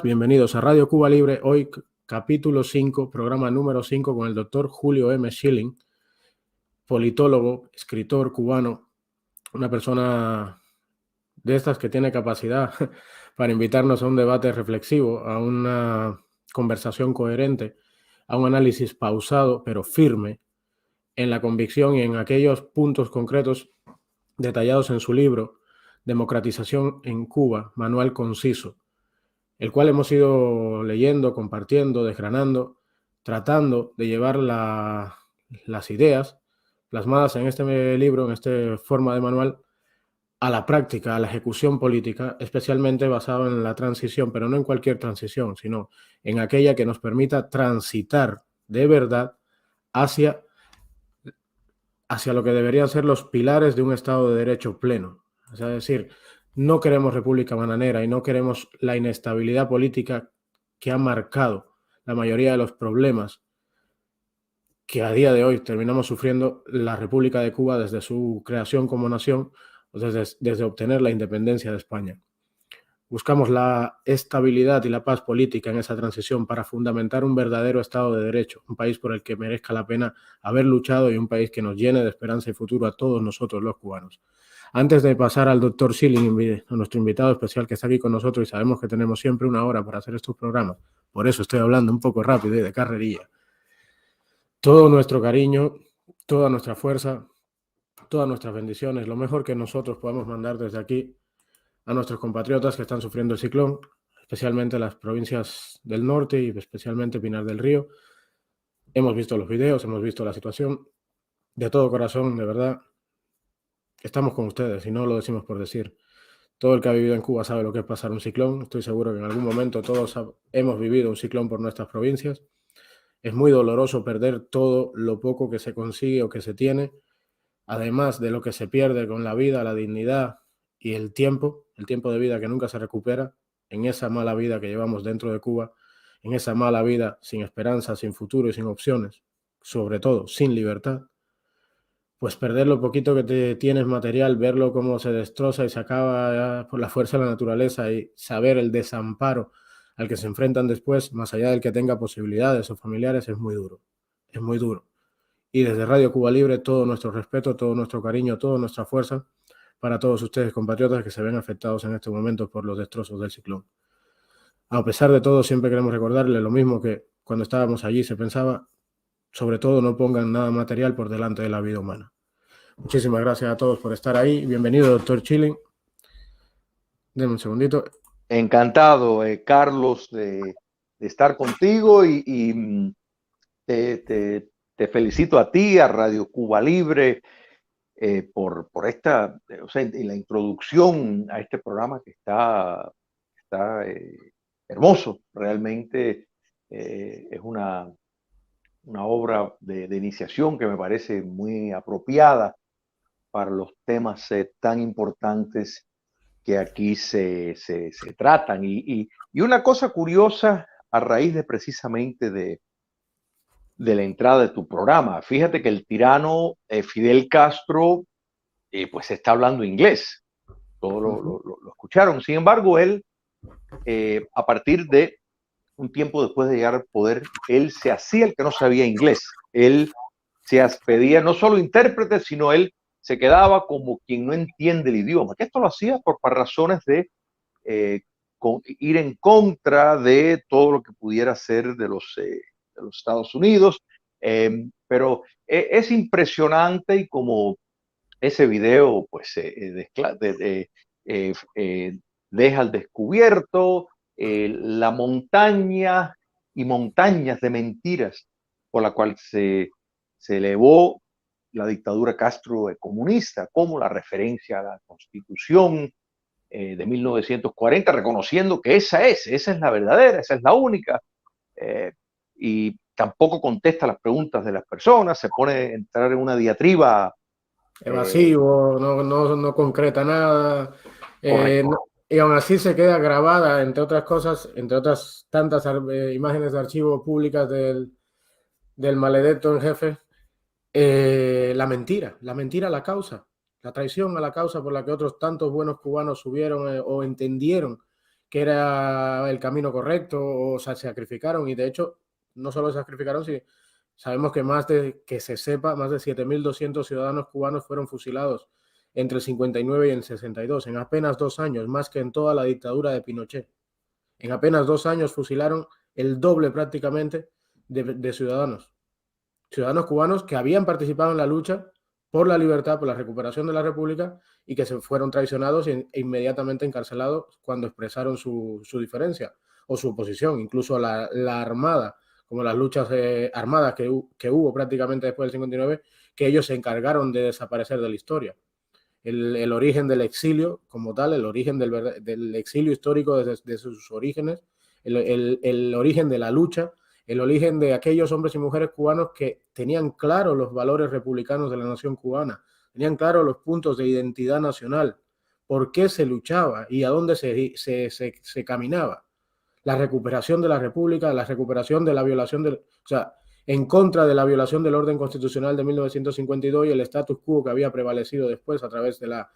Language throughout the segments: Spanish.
Bienvenidos a Radio Cuba Libre. Hoy capítulo 5, programa número 5 con el doctor Julio M. Schilling, politólogo, escritor cubano, una persona de estas que tiene capacidad para invitarnos a un debate reflexivo, a una conversación coherente, a un análisis pausado pero firme en la convicción y en aquellos puntos concretos detallados en su libro Democratización en Cuba, manual conciso, el cual hemos ido leyendo, compartiendo, desgranando, tratando de llevar las ideas plasmadas en este libro, en esta forma de manual, a la práctica, a la ejecución política, especialmente basado en la transición, pero no en cualquier transición, sino en aquella que nos permita transitar de verdad hacia lo que deberían ser los pilares de un Estado de Derecho pleno. Es decir, no queremos república bananera y no queremos la inestabilidad política que ha marcado la mayoría de los problemas que a día de hoy terminamos sufriendo la República de Cuba desde su creación como nación, o desde obtener la independencia de España. Buscamos la estabilidad y la paz política en esa transición para fundamentar un verdadero Estado de Derecho, un país por el que merezca la pena haber luchado y un país que nos llene de esperanza y futuro a todos nosotros los cubanos. Antes de pasar al doctor Schilling, a nuestro invitado especial que está aquí con nosotros, y sabemos que tenemos siempre una hora para hacer estos programas, por eso estoy hablando un poco rápido y de carrerilla. Todo nuestro cariño, toda nuestra fuerza, todas nuestras bendiciones, lo mejor que nosotros podemos mandar desde aquí a nuestros compatriotas que están sufriendo el ciclón, especialmente las provincias del norte y especialmente Pinar del Río. Hemos visto los videos, hemos visto la situación. De todo corazón, de verdad, estamos con ustedes y no lo decimos por decir. Todo el que ha vivido en Cuba sabe lo que es pasar un ciclón. Estoy seguro que en algún momento todos hemos vivido un ciclón por nuestras provincias. Es muy doloroso perder todo lo poco que se consigue o que se tiene, además de lo que se pierde con la vida, la dignidad y el tiempo de vida que nunca se recupera, en esa mala vida que llevamos dentro de Cuba, en esa mala vida sin esperanza, sin futuro y sin opciones, sobre todo sin libertad. Pues perder lo poquito que te tienes material, verlo cómo se destroza y se acaba por la fuerza de la naturaleza y saber el desamparo al que se enfrentan después, más allá del que tenga posibilidades o familiares, es muy duro. Es muy duro. Y desde Radio Cuba Libre, todo nuestro respeto, todo nuestro cariño, toda nuestra fuerza para todos ustedes, compatriotas, que se ven afectados en este momento por los destrozos del ciclón. A pesar de todo, siempre queremos recordarles lo mismo que cuando estábamos allí se pensaba, sobre todo no pongan nada material por delante de la vida humana. Muchísimas gracias a todos por estar ahí. Bienvenido, doctor Schilling. Denme un segundito. Encantado, Carlos, de estar contigo y te felicito a ti, a Radio Cuba Libre, por esta, o sea, la introducción a este programa que está hermoso. Realmente es una obra de iniciación que me parece muy apropiada para los temas tan importantes que aquí se tratan. Y una cosa curiosa a raíz de precisamente de la entrada de tu programa. Fíjate que el tirano Fidel Castro pues está hablando inglés. Todos lo escucharon. Sin embargo, él, a partir de un tiempo después de llegar al poder, él se hacía el que no sabía inglés. Él se pedía no solo intérprete, sino él se quedaba como quien no entiende el idioma. Que esto lo hacía por razones de ir en contra de todo lo que pudiera ser de los Estados Unidos. Pero es impresionante, y como ese video pues deja al descubierto la montaña y montañas de mentiras por la cual se elevó la dictadura Castro comunista, como la referencia a la Constitución de 1940, reconociendo que esa es la verdadera, esa es la única, y tampoco contesta las preguntas de las personas, se pone a entrar en una diatriba evasivo, no concreta nada, y aún así se queda grabada, entre otras cosas, entre otras tantas imágenes de archivo públicas del maledetto en jefe, la mentira a la causa, la traición a la causa por la que otros tantos buenos cubanos subieron o entendieron que era el camino correcto o se sacrificaron, y de hecho no solo se sacrificaron, sino sabemos que más de 7.200 ciudadanos cubanos fueron fusilados entre el 59 y el 62, en apenas 2 años, más que en toda la dictadura de Pinochet. En apenas 2 años fusilaron el doble prácticamente de ciudadanos cubanos que habían participado en la lucha por la libertad, por la recuperación de la República, y que se fueron traicionados e inmediatamente encarcelados cuando expresaron su diferencia o su oposición. Incluso la Armada, como las luchas armadas que hubo prácticamente después del 59, que ellos se encargaron de desaparecer de la historia. El origen del exilio como tal, el origen del exilio histórico desde sus orígenes, el origen de la lucha, el origen de aquellos hombres y mujeres cubanos que tenían claro los valores republicanos de la nación cubana, tenían claro los puntos de identidad nacional, por qué se luchaba y a dónde se caminaba. La recuperación de la República, la recuperación de la violación o sea, en contra de la violación del orden constitucional de 1952 y el status quo que había prevalecido después a través de la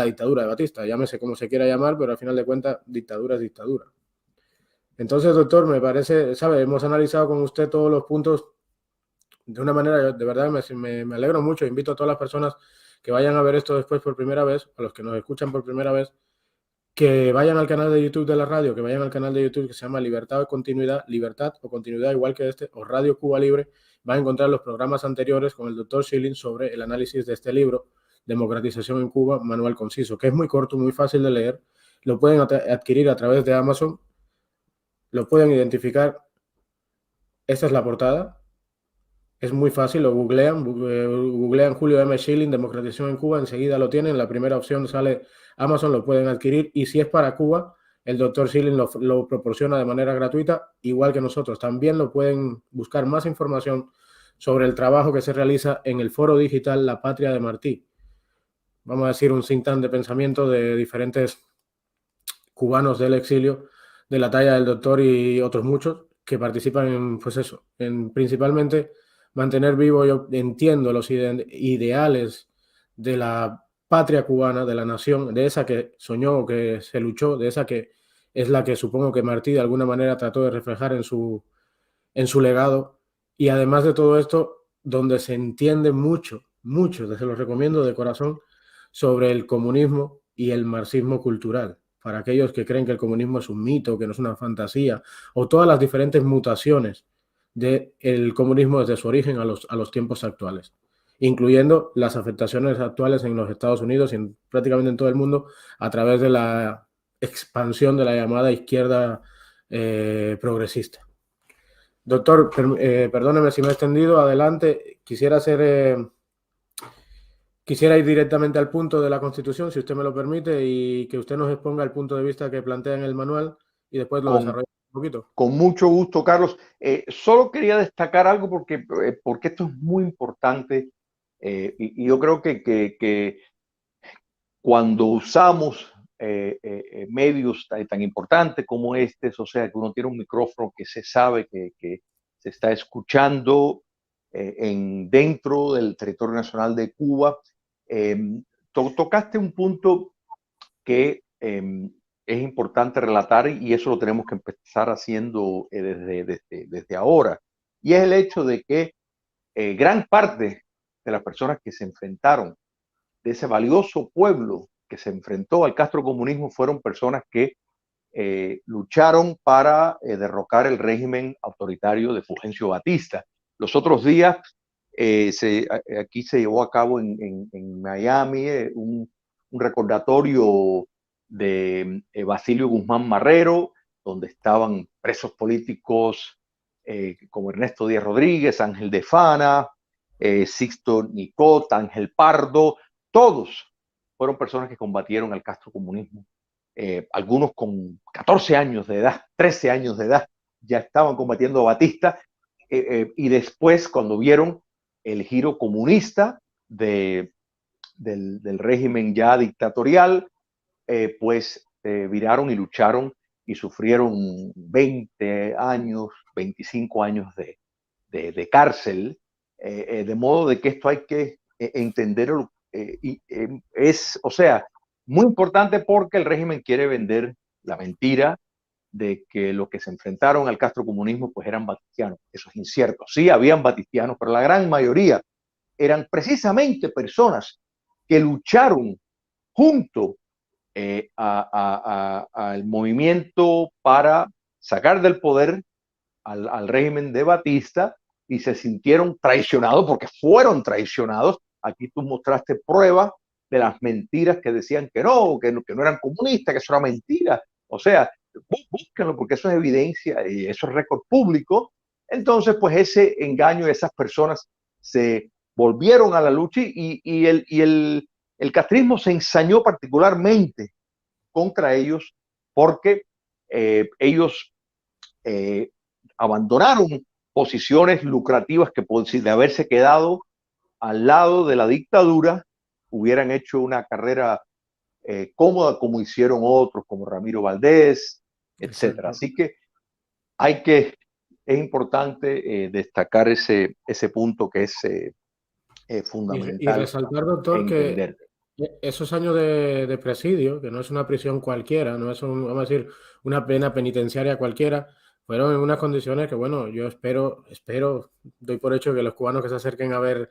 dictadura de Batista. Llámese como se quiera llamar, pero al final de cuentas, dictadura es dictadura. Entonces, doctor, me parece, ¿sabe? Hemos analizado con usted todos los puntos de una manera, de verdad, me alegro mucho. Invito a todas las personas que vayan a ver esto después por primera vez, a los que nos escuchan por primera vez, que vayan al canal de YouTube de la radio, que vayan al canal de YouTube que se llama Libertad o Continuidad, igual que este, o Radio Cuba Libre. Van a encontrar los programas anteriores con el doctor Schilling sobre el análisis de este libro, Democratización en Cuba, manual conciso, que es muy corto, muy fácil de leer. Lo pueden adquirir a través de Amazon. Lo pueden identificar. Esta es la portada. Es muy fácil, lo googlean Julio M. Schilling, Democratización en Cuba, enseguida lo tienen. La primera opción sale Amazon, lo pueden adquirir. Y si es para Cuba, el doctor Schilling lo proporciona de manera gratuita, igual que nosotros. También lo pueden buscar más información sobre el trabajo que se realiza en el foro digital La Patria de Martí. Vamos a decir, un think tank de pensamiento de diferentes cubanos del exilio, de la talla del doctor y otros muchos, que participan en, pues eso, en principalmente mantener vivo, yo entiendo, los ideales de la patria cubana, de la nación, de esa que soñó, que se luchó, de esa que es la que supongo que Martí de alguna manera trató de reflejar en su legado. Y además de todo esto, donde se entiende mucho, se los recomiendo de corazón, sobre el comunismo y el marxismo cultural. Para aquellos que creen que el comunismo es un mito, que no es una fantasía, o todas las diferentes mutaciones del comunismo desde su origen a los tiempos actuales, incluyendo las afectaciones actuales en los Estados Unidos y prácticamente en todo el mundo a través de la expansión de la llamada izquierda progresista. Doctor, perdóneme si me he extendido, adelante. Quisiera ir directamente al punto de la Constitución, si usted me lo permite, y que usted nos exponga el punto de vista que plantea en el manual y después lo desarrollamos un poquito. Con mucho gusto, Carlos. Solo quería destacar algo porque esto es muy importante y yo creo que cuando usamos medios tan importantes como este, o sea, que uno tiene un micrófono que se sabe que se está escuchando dentro del territorio nacional de Cuba, tocaste un punto que es importante relatar y eso lo tenemos que empezar haciendo desde ahora. Y es el hecho de que gran parte de las personas que se enfrentaron, de ese valioso pueblo que se enfrentó al castrocomunismo, fueron personas que lucharon para derrocar el régimen autoritario de Fulgencio Batista. Los otros días, aquí se llevó a cabo en Miami un recordatorio de Basilio Guzmán Marrero, donde estaban presos políticos como Ernesto Díaz Rodríguez, Ángel de Fana, Sixto Nicot, Ángel Pardo. Todos fueron personas que combatieron al castrocomunismo. Algunos con 14 años de edad, 13 años de edad, ya estaban combatiendo a Batista, y después, cuando vieron el giro comunista del régimen ya dictatorial, pues viraron y lucharon y sufrieron 20 años, 25 años de cárcel, de modo de que esto hay que entenderlo. O sea, muy importante porque el régimen quiere vender la mentira de que los que se enfrentaron al castrocomunismo pues eran batistianos. Eso es incierto. Sí, habían batistianos, pero la gran mayoría eran precisamente personas que lucharon junto al movimiento para sacar del poder al régimen de Batista y se sintieron traicionados porque fueron traicionados. Aquí tú mostraste pruebas de las mentiras que decían que no eran comunistas, que eso era mentira. O sea, búsquenlo porque eso es evidencia y eso es récord público. Entonces, pues ese engaño de esas personas se volvieron a la lucha y el castrismo se ensañó particularmente contra ellos porque ellos abandonaron posiciones lucrativas que de haberse quedado al lado de la dictadura hubieran hecho una carrera cómoda como hicieron otros como Ramiro Valdés, etcétera. Así que es importante destacar ese punto que es fundamental. Y resaltar, doctor, que esos años de presidio, que no es una prisión cualquiera, no es vamos a decir, una pena penitenciaria cualquiera, fueron en unas condiciones que, bueno, yo espero, doy por hecho que los cubanos que se acerquen a ver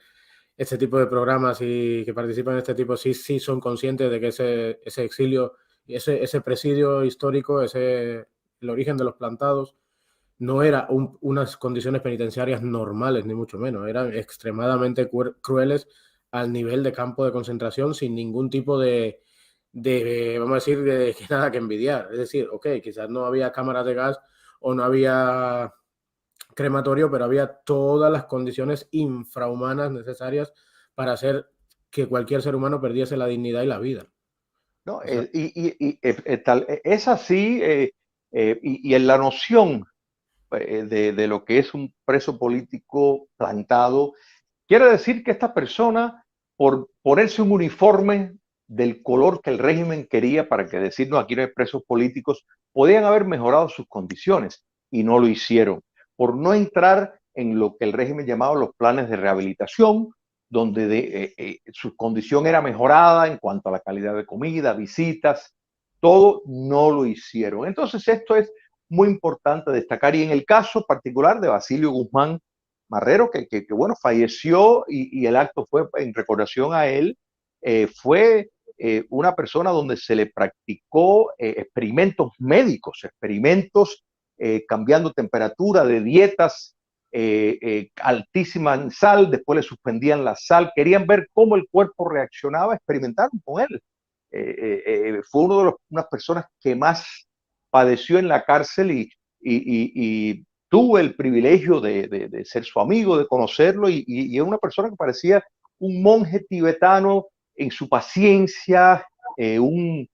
este tipo de programas y que participan en este tipo, sí son conscientes de que ese exilio, ese presidio histórico, el origen de los plantados, no era unas condiciones penitenciarias normales, ni mucho menos. Eran extremadamente crueles al nivel de campo de concentración sin ningún tipo vamos a decir, de nada que envidiar. Es decir, ok, quizás no había cámaras de gas o no había crematorio, pero había todas las condiciones infrahumanas necesarias para hacer que cualquier ser humano perdiese la dignidad y la vida. No, es así, y en la noción de lo que es un preso político plantado, quiere decir que esta persona, por ponerse un uniforme del color que el régimen quería para que decirnos aquí no hay presos políticos, podían haber mejorado sus condiciones y no lo hicieron. Por no entrar en lo que el régimen llamaba los planes de rehabilitación, donde su condición era mejorada en cuanto a la calidad de comida, visitas, todo no lo hicieron. Entonces esto es muy importante destacar y en el caso particular de Basilio Guzmán Marrero, que bueno, falleció y el acto fue en recordación a él, fue una persona donde se le practicó experimentos médicos, experimentos cambiando temperatura de dietas altísima en sal, después le suspendían la sal, querían ver cómo el cuerpo reaccionaba, experimentaron con él. Fue uno de unas personas que más padeció en la cárcel y tuve el privilegio de ser su amigo, de conocerlo y es una persona que parecía un monje tibetano en su paciencia, un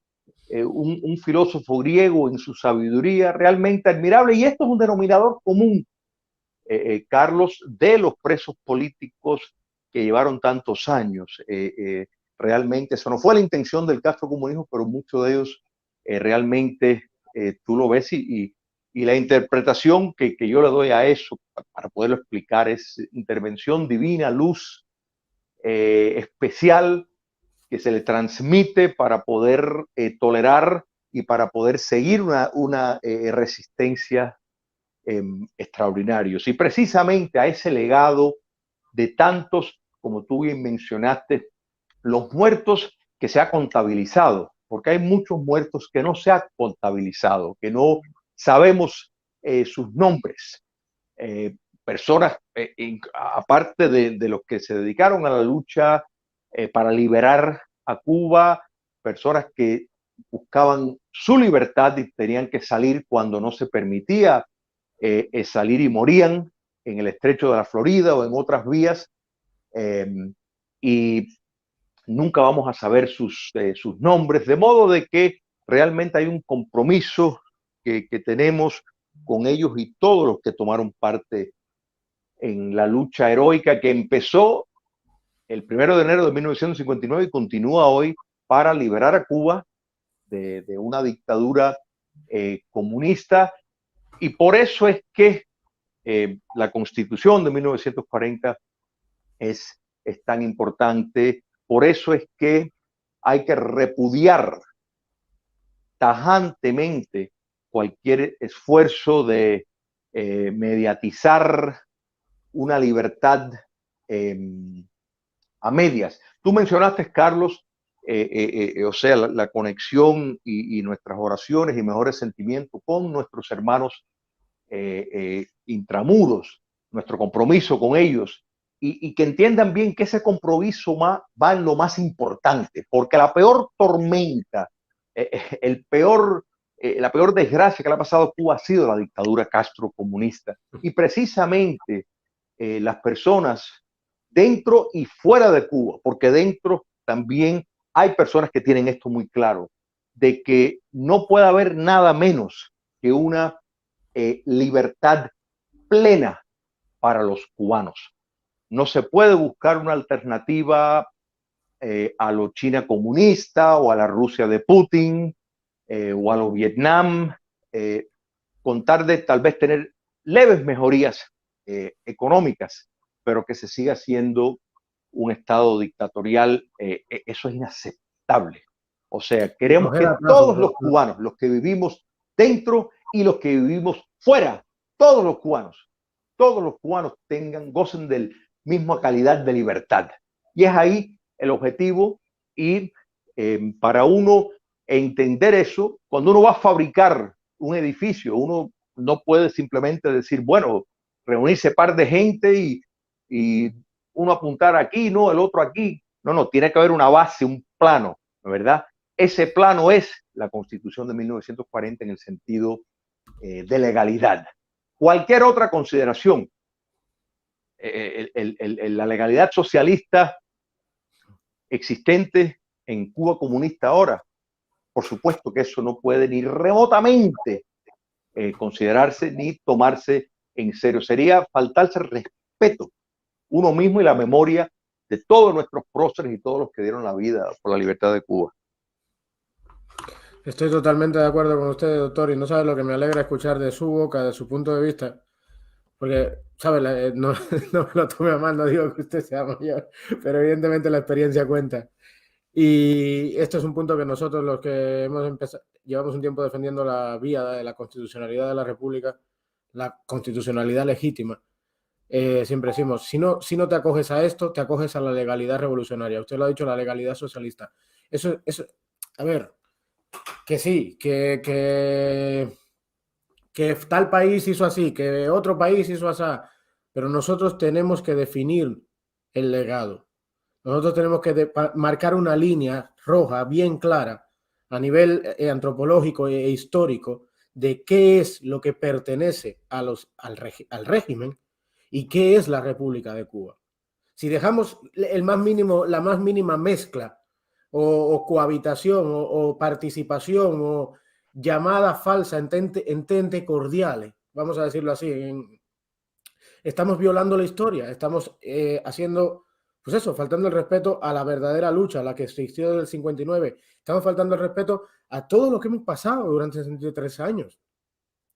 filósofo griego en su sabiduría, realmente admirable. Y esto es un denominador común, Carlos, de los presos políticos que llevaron tantos años. Realmente eso no fue la intención del castrocomunismo, pero muchos de ellos realmente tú lo ves y la interpretación que yo le doy a eso para poderlo explicar es intervención divina, luz especial que se le transmite para poder tolerar y para poder seguir una resistencia extraordinarios. Y precisamente a ese legado de tantos, como tú bien mencionaste, los muertos que se ha contabilizado, porque hay muchos muertos que no se ha contabilizado, que no sabemos sus nombres. Personas, aparte de los que se dedicaron a la lucha para liberar a Cuba, personas que buscaban su libertad y tenían que salir cuando no se permitía salir y morían en el estrecho de la Florida o en otras vías, y nunca vamos a saber sus nombres, de modo de que realmente hay un compromiso que tenemos con ellos y todos los que tomaron parte en la lucha heroica que empezó el 1 de enero de 1959 y continúa hoy para liberar a Cuba de una dictadura comunista. Y por eso es que la Constitución de 1940 es tan importante. Por eso es que hay que repudiar tajantemente cualquier esfuerzo de mediatizar una libertad a medias. Tú mencionaste, Carlos, o sea, la conexión y nuestras oraciones y mejores sentimientos con nuestros hermanos intramuros, nuestro compromiso con ellos, y que entiendan bien que ese compromiso va en lo más importante, porque la peor tormenta, la peor desgracia que le ha pasado a Cuba ha sido la dictadura castrocomunista, y precisamente las personas dentro y fuera de Cuba, porque dentro también hay personas que tienen esto muy claro, de que no puede haber nada menos que una libertad plena para los cubanos. No se puede buscar una alternativa a lo China comunista o a la Rusia de Putin o a lo Vietnam, con tal vez tener leves mejorías económicas, pero que se siga siendo un estado dictatorial, eso es inaceptable. O sea, queremos que todos los cubanos, los que vivimos dentro y los que vivimos fuera, todos los cubanos gocen de la misma calidad de libertad. Y es ahí el objetivo, y para uno entender eso, cuando uno va a fabricar un edificio, uno no puede simplemente decir, bueno, reunirse par de gente y uno apuntar aquí, no, el otro aquí. No, tiene que haber una base, un plano, ¿verdad? Ese plano es la Constitución de 1940 en el sentido de legalidad. Cualquier otra consideración, la legalidad socialista existente en Cuba comunista ahora, por supuesto que eso no puede ni remotamente considerarse ni tomarse en serio. Sería faltarse respeto uno mismo y la memoria de todos nuestros próceres y todos los que dieron la vida por la libertad de Cuba. Estoy totalmente de acuerdo con usted, doctor, y no sabe lo que me alegra escuchar de su boca, de su punto de vista, porque, ¿sabe? No, no me lo tome a mal, no digo que usted sea mayor, pero evidentemente la experiencia cuenta. Y esto es un punto que nosotros, los que llevamos un tiempo defendiendo la vía de la constitucionalidad de la República, la constitucionalidad legítima, siempre decimos, si no te acoges a esto, te acoges a la legalidad revolucionaria. Usted lo ha dicho, la legalidad socialista. Eso a ver, que sí, que tal país hizo así, que otro país hizo así, pero nosotros tenemos que definir el legado. Nosotros tenemos que marcar una línea roja bien clara a nivel antropológico e histórico de qué es lo que pertenece al régimen y qué es la República de Cuba. Si dejamos la más mínima mezcla o cohabitación o participación o llamada falsa entente cordiales, vamos a decirlo así, estamos violando la historia, estamos haciendo, pues eso, faltando el respeto a la verdadera lucha, a la que existió desde el 59. Estamos faltando el respeto a todo lo que hemos pasado durante 63 años.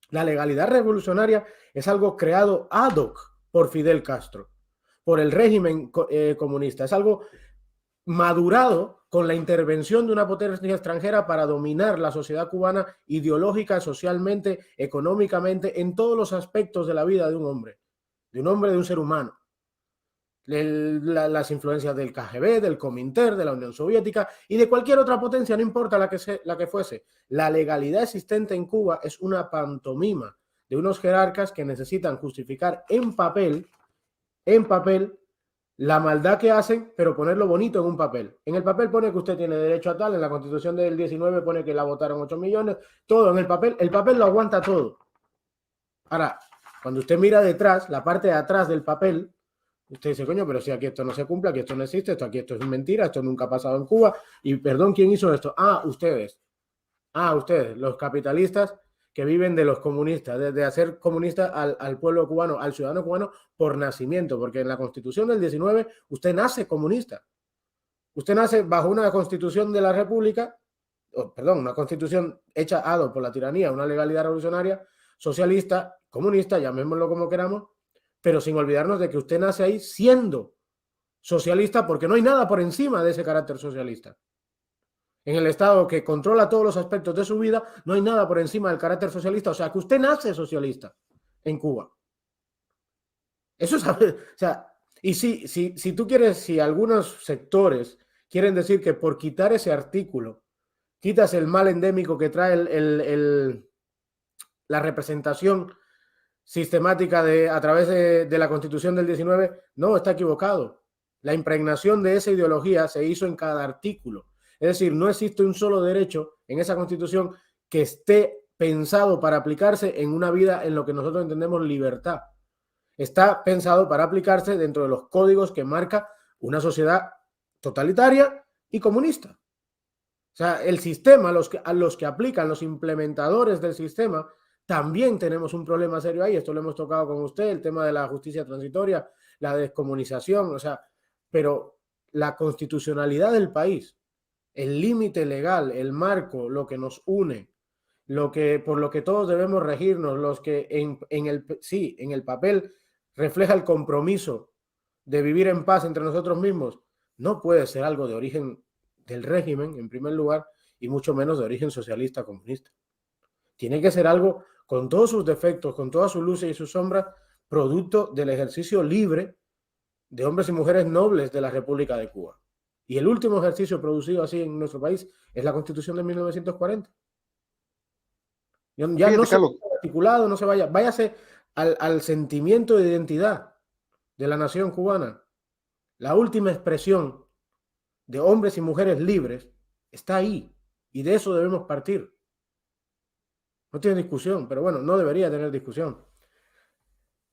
La legalidad revolucionaria es algo creado ad hoc por Fidel Castro, por el régimen comunista. Es algo madurado con la intervención de una potencia extranjera para dominar la sociedad cubana ideológica, socialmente, económicamente, en todos los aspectos de la vida de un hombre, de un ser humano. Las influencias del KGB, del Comintern, de la Unión Soviética y de cualquier otra potencia, no importa la que fuese. La legalidad existente en Cuba es una pantomima de unos jerarcas que necesitan justificar en papel la maldad que hacen, pero ponerlo bonito en un papel. En el papel pone que usted tiene derecho a tal, en la Constitución del 19 pone que la votaron 8 millones, todo en el papel lo aguanta todo. Ahora, cuando usted mira detrás, la parte de atrás del papel, usted dice, coño, pero si aquí esto no se cumple, aquí esto no existe, aquí esto es mentira, esto nunca ha pasado en Cuba, y perdón, ¿quién hizo esto? Ustedes, los capitalistas que viven de los comunistas, de hacer comunista al pueblo cubano, al ciudadano cubano por nacimiento, porque en la Constitución del 19 usted nace comunista. Usted nace bajo una Constitución de la República, una Constitución hecha ad hoc por la tiranía, una legalidad revolucionaria, socialista, comunista, llamémoslo como queramos, pero sin olvidarnos de que usted nace ahí siendo socialista, porque no hay nada por encima de ese carácter socialista. en el Estado que controla todos los aspectos de su vida, no hay nada por encima del carácter socialista. O sea, que usted nace socialista en Cuba. Eso es, o sea, y si tú quieres, si algunos sectores quieren decir que por quitar ese artículo, quitas el mal endémico que trae la representación sistemática a través de la Constitución del 19, no, está equivocado. La impregnación de esa ideología se hizo en cada artículo. Es decir, no existe un solo derecho en esa Constitución que esté pensado para aplicarse en una vida en lo que nosotros entendemos libertad. Está pensado para aplicarse dentro de los códigos que marca una sociedad totalitaria y comunista. O sea, el sistema, a los que aplican, los implementadores del sistema, también tenemos un problema serio ahí. Esto lo hemos tocado con usted, el tema de la justicia transitoria, la descomunización, o sea, pero la constitucionalidad del país, el límite legal, el marco, lo que nos une, por lo que todos debemos regirnos, los que en el papel refleja el compromiso de vivir en paz entre nosotros mismos, no puede ser algo de origen del régimen, en primer lugar, y mucho menos de origen socialista comunista. Tiene que ser algo con todos sus defectos, con todas sus luces y sus sombras, producto del ejercicio libre de hombres y mujeres nobles de la República de Cuba. Y el último ejercicio producido así en nuestro país es la Constitución de 1940. Ya Fíjate, no se Carlos, vaya articulado, no se vaya, váyase al sentimiento de identidad de la nación cubana. La última expresión de hombres y mujeres libres está ahí, y de eso debemos partir. No tiene discusión, pero bueno, no debería tener discusión.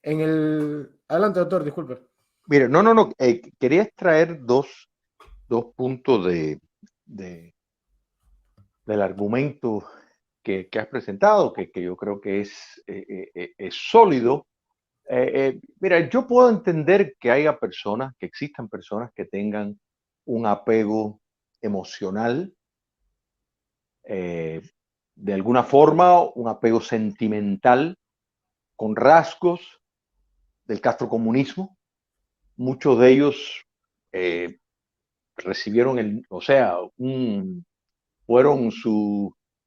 Adelante, doctor, disculpe. mire, no, quería extraer dos puntos del argumento que has presentado, que yo creo que es sólido. Mira, yo puedo entender que haya personas, que existan personas que tengan un apego emocional, de alguna forma, un apego sentimental, con rasgos del castrocomunismo. Muchos de ellos recibieron fueron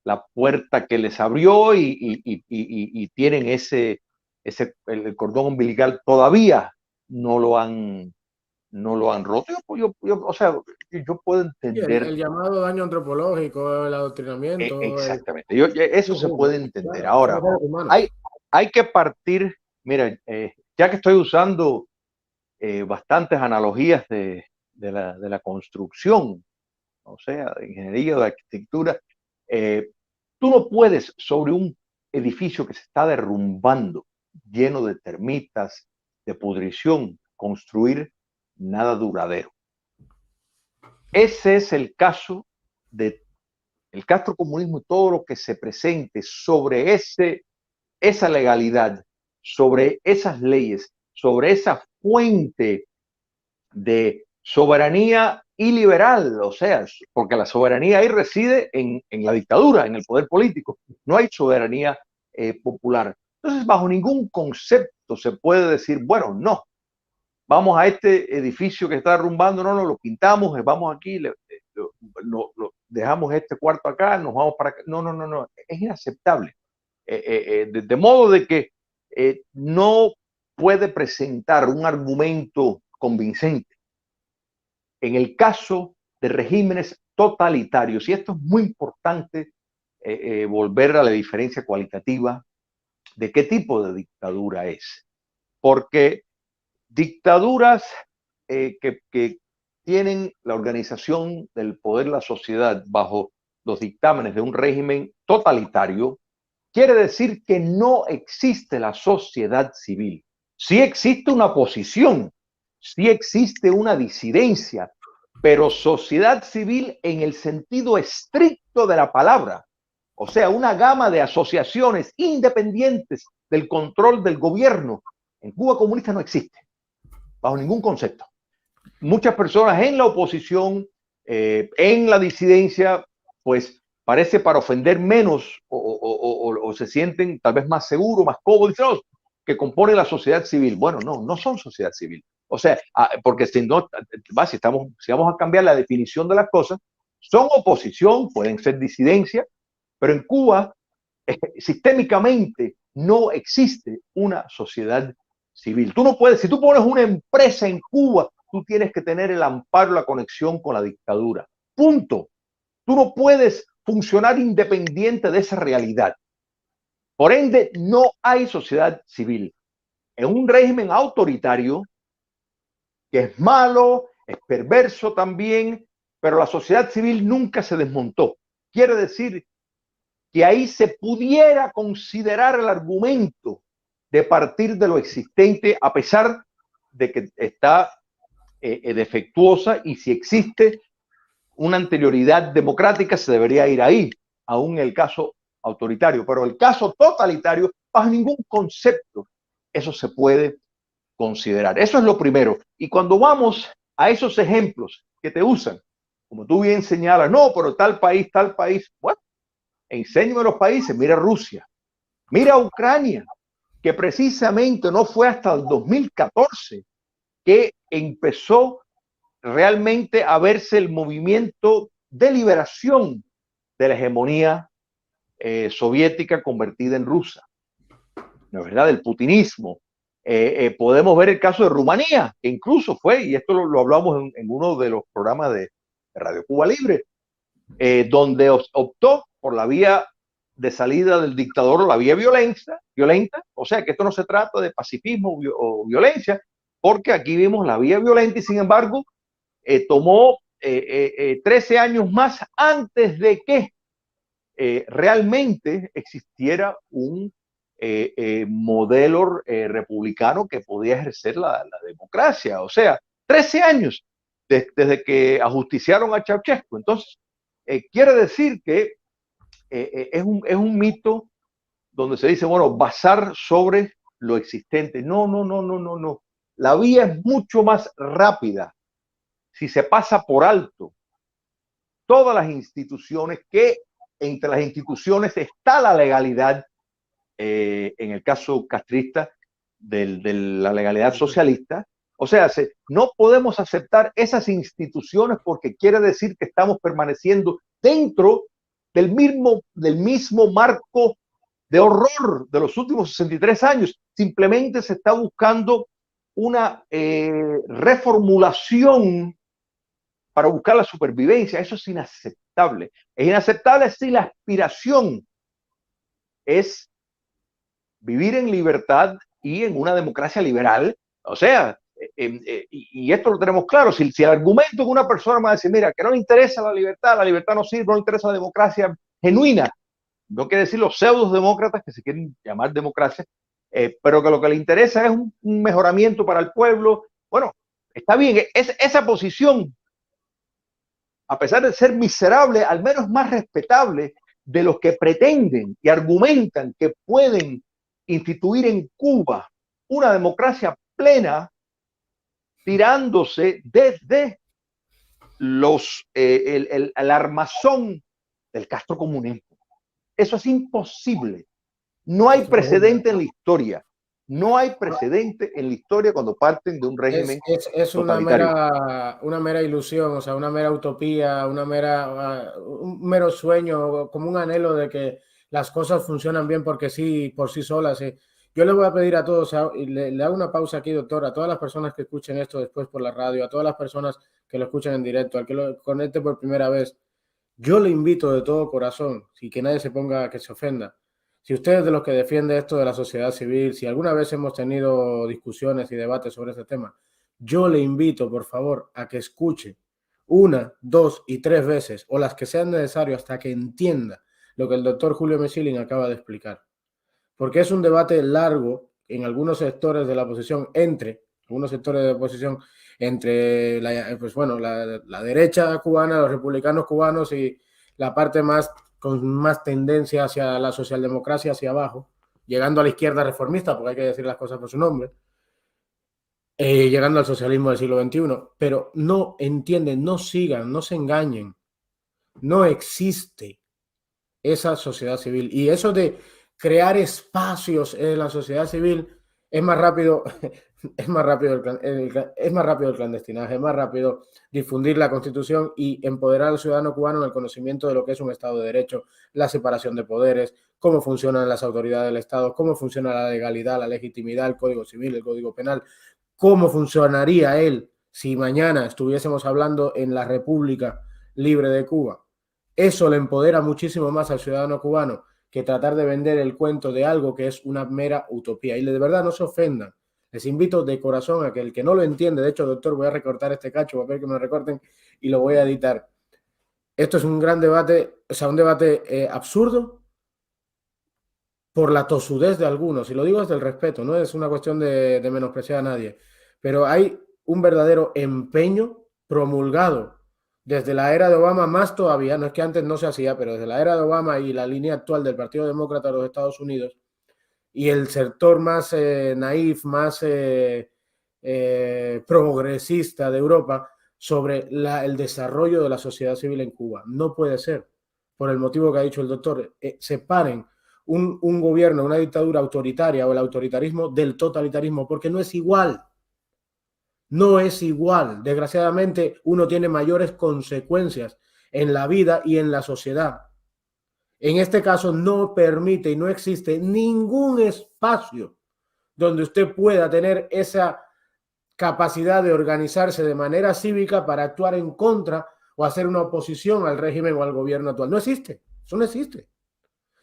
la puerta que les abrió y tienen el cordón umbilical todavía no lo han roto. O sea, yo puedo Sí, entender. el llamado daño antropológico, el adoctrinamiento. Exactamente, eso se puede entender. Claro, Ahora, somos seres humanos. hay que partir, mira, ya que estoy usando bastantes analogías de la construcción, o sea, de ingeniería, de arquitectura, tú no puedes sobre un edificio que se está derrumbando, lleno de termitas, de pudrición, construir nada duradero. Ese es el caso del castrocomunismo y todo lo que se presente sobre esa legalidad, sobre esas leyes, sobre esa fuente de soberanía iliberal, o sea, porque la soberanía ahí reside en la dictadura, en el poder político, no hay soberanía popular. Entonces, bajo ningún concepto se puede decir, bueno, no, vamos a este edificio que está derrumbando, no, lo pintamos, vamos aquí, dejamos este cuarto acá, nos vamos para acá. No, es inaceptable. De modo de que no puede presentar un argumento convincente en el caso de regímenes totalitarios. Y esto es muy importante, volver a la diferencia cualitativa de qué tipo de dictadura es. Porque dictaduras que tienen la organización del poder de la sociedad bajo los dictámenes de un régimen totalitario, quiere decir que no existe la sociedad civil. Sí existe una oposición, sí existe una disidencia, pero sociedad civil en el sentido estricto de la palabra, o sea, una gama de asociaciones independientes del control del gobierno, en Cuba comunista no existe, bajo ningún concepto. Muchas personas en la oposición, en la disidencia, pues parece para ofender menos o se sienten tal vez más seguros, más cómodos, que compone la sociedad civil. Bueno, no son sociedad civil. O sea, porque si vamos a cambiar la definición de las cosas, son oposición, pueden ser disidencia, pero en Cuba sistémicamente no existe una sociedad civil. Tú no puedes, si tú pones una empresa en Cuba, tú tienes que tener el amparo, la conexión con la dictadura. Punto. Tú no puedes funcionar independiente de esa realidad. Por ende, no hay sociedad civil. En un régimen autoritario, que es malo, es perverso también, pero la sociedad civil nunca se desmontó. Quiere decir que ahí se pudiera considerar el argumento de partir de lo existente, a pesar de que está defectuosa, y si existe una anterioridad democrática se debería ir ahí, aún en el caso autoritario, pero el caso totalitario, bajo ningún concepto, eso se puede considerar. Eso es lo primero. Y cuando vamos a esos ejemplos que te usan, como tú bien señalas, no, pero tal país, bueno, enséñame los países, mira Rusia, mira Ucrania, que precisamente no fue hasta el 2014 que empezó realmente a verse el movimiento de liberación de la hegemonía soviética convertida en rusa, ¿no es verdad? Del putinismo. Podemos ver el caso de Rumanía, que incluso fue, y esto lo hablamos en uno de los programas de Radio Cuba Libre, donde optó por la vía de salida del dictador, la vía violenta, o sea que esto no se trata de pacifismo o violencia, porque aquí vimos la vía violenta y sin embargo tomó 13 años más antes de que realmente existiera un modelo republicano que podía ejercer la democracia. O sea, 13 años desde que ajusticiaron a Ceausescu. Entonces, quiere decir que es un mito donde se dice, bueno, basar sobre lo existente. No, no, no, no, no, no. La vía es mucho más rápida si se pasa por alto todas las instituciones, que entre las instituciones está la legalidad, en el caso castrista, de la legalidad socialista. O sea, no podemos aceptar esas instituciones porque quiere decir que estamos permaneciendo dentro del mismo marco de horror de los últimos 63 años. Simplemente se está buscando una reformulación para buscar la supervivencia. Eso es inaceptable. Es inaceptable si la aspiración es vivir en libertad y en una democracia liberal. O sea, y esto lo tenemos claro, si el argumento que una persona me va a decir, mira, que no le interesa la libertad no sirve, no le interesa la democracia genuina, no quiere decir los pseudos demócratas que se quieren llamar democracia, pero que lo que le interesa es un mejoramiento para el pueblo. Bueno, está bien, esa posición, a pesar de ser miserable, al menos más respetable de los que pretenden y argumentan que pueden instituir en Cuba una democracia plena, tirándose desde el armazón del castrocomunismo. Eso es imposible. No hay precedente en la historia. No hay precedente en la historia cuando parten de un régimen es una mera ilusión, o sea, una mera utopía, un mero sueño, como un anhelo de que las cosas funcionan bien porque sí, por sí solas. Yo le voy a pedir a todos, y le hago una pausa aquí, doctor, a todas las personas que escuchen esto después por la radio, a todas las personas que lo escuchen en directo, al que lo conecte por primera vez, yo le invito de todo corazón, y que nadie se ponga que se ofenda. Si usted es de los que defiende esto de la sociedad civil, si alguna vez hemos tenido discusiones y debates sobre este tema, yo le invito, por favor, a que escuche 1, 2 y 3 veces, o las que sean necesarias, hasta que entienda lo que el doctor Julio M. Schilling acaba de explicar. Porque es un debate largo en algunos sectores de la oposición, entre la derecha cubana, los republicanos cubanos y la parte con más tendencia hacia la socialdemocracia hacia abajo, llegando a la izquierda reformista, porque hay que decir las cosas por su nombre, llegando al socialismo del siglo XXI, pero no entienden, no sigan, no se engañen, no existe esa sociedad civil. Y eso de crear espacios en la sociedad civil Es más rápido, es más rápido es más rápido el clandestinaje, es más rápido difundir la Constitución y empoderar al ciudadano cubano en el conocimiento de lo que es un Estado de Derecho, la separación de poderes, cómo funcionan las autoridades del Estado, cómo funciona la legalidad, la legitimidad, el Código Civil, el Código Penal, cómo funcionaría él si mañana estuviésemos hablando en la República Libre de Cuba. Eso le empodera muchísimo más al ciudadano cubano que tratar de vender el cuento de algo que es una mera utopía. Y de verdad no se ofendan. Les invito de corazón a que el que no lo entiende, de hecho, doctor, voy a recortar este cacho, voy a ver que me lo recorten y lo voy a editar. Esto es un gran debate, o sea, un debate absurdo por la tosudez de algunos. Y lo digo desde el respeto, no es una cuestión de menospreciar a nadie. Pero hay un verdadero empeño promulgado desde la era de Obama, más todavía, no es que antes no se hacía, pero desde la era de Obama y la línea actual del Partido Demócrata de los Estados Unidos, y el sector más naif, más progresista de Europa sobre el desarrollo de la sociedad civil en Cuba. No puede ser, por el motivo que ha dicho el doctor, separen un gobierno, una dictadura autoritaria o el autoritarismo del totalitarismo, porque no es igual. No es igual. Desgraciadamente, uno tiene mayores consecuencias en la vida y en la sociedad. En este caso, no permite y no existe ningún espacio donde usted pueda tener esa capacidad de organizarse de manera cívica para actuar en contra o hacer una oposición al régimen o al gobierno actual. No existe. Eso no existe.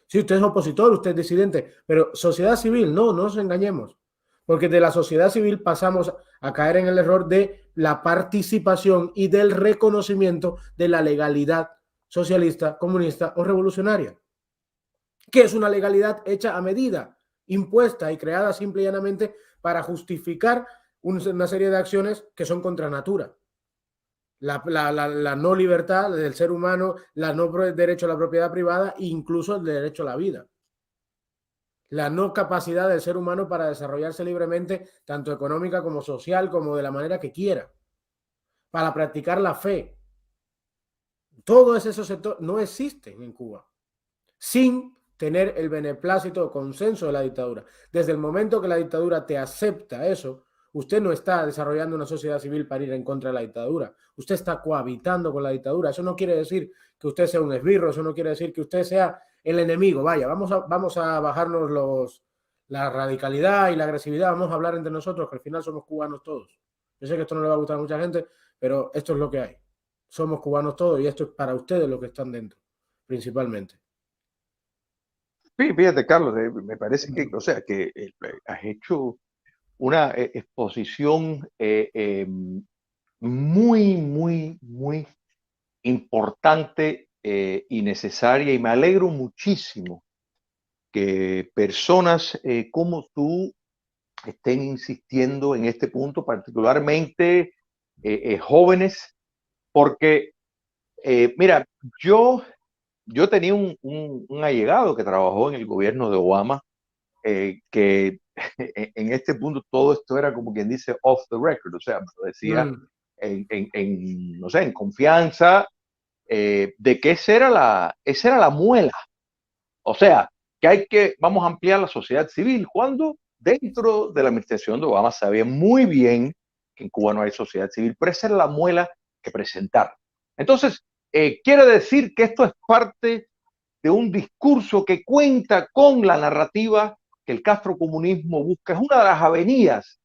Si usted es opositor, usted es disidente, pero sociedad civil, no nos engañemos. Porque de la sociedad civil pasamos a caer en el error de la participación y del reconocimiento de la legalidad socialista, comunista o revolucionaria, que es una legalidad hecha a medida, impuesta y creada simple y llanamente para justificar una serie de acciones que son contra natura. La no libertad del ser humano, la no derecho a la propiedad privada e incluso el derecho a la vida. La no capacidad del ser humano para desarrollarse libremente, tanto económica como social, como de la manera que quiera, para practicar la fe. Todos esos sectores no existen en Cuba, sin tener el beneplácito o consenso de la dictadura. Desde el momento que la dictadura te acepta eso, usted no está desarrollando una sociedad civil para ir en contra de la dictadura. Usted está cohabitando con la dictadura. Eso no quiere decir que usted sea un esbirro, eso no quiere decir que usted sea el enemigo. Vaya, vamos a bajarnos la radicalidad y la agresividad, vamos a hablar entre nosotros, que al final somos cubanos todos. Yo sé que esto no le va a gustar a mucha gente, pero esto es lo que hay. Somos cubanos todos y esto es para ustedes los que están dentro, principalmente. Sí, fíjate, Carlos, me parece que, o sea, que has hecho una exposición muy, muy, muy importante y necesaria, y me alegro muchísimo que personas como tú estén insistiendo en este punto, particularmente jóvenes, porque, mira, yo tenía un allegado que trabajó en el gobierno de Obama, que en este punto todo esto era como quien dice off the record, o sea, me lo decía no sé, en confianza, de que esa era la muela. O sea, vamos a ampliar la sociedad civil, cuando dentro de la administración de Obama sabía muy bien que en Cuba no hay sociedad civil, pero esa era la muela que presentaron. Entonces, quiere decir que esto es parte de un discurso que cuenta con la narrativa que el castrocomunismo busca. Es una de las avenidas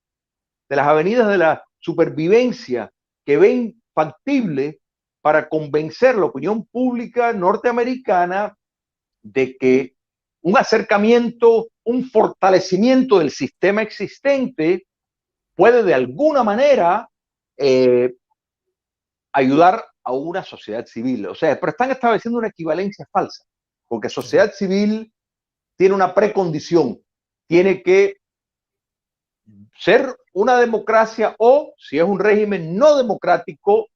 de la supervivencia que ven factible para convencer la opinión pública norteamericana de que un acercamiento, un fortalecimiento del sistema existente puede de alguna manera ayudar a una sociedad civil. O sea, pero están estableciendo una equivalencia falsa, porque sociedad civil tiene una precondición, tiene que ser una democracia, o si es un régimen no democrático,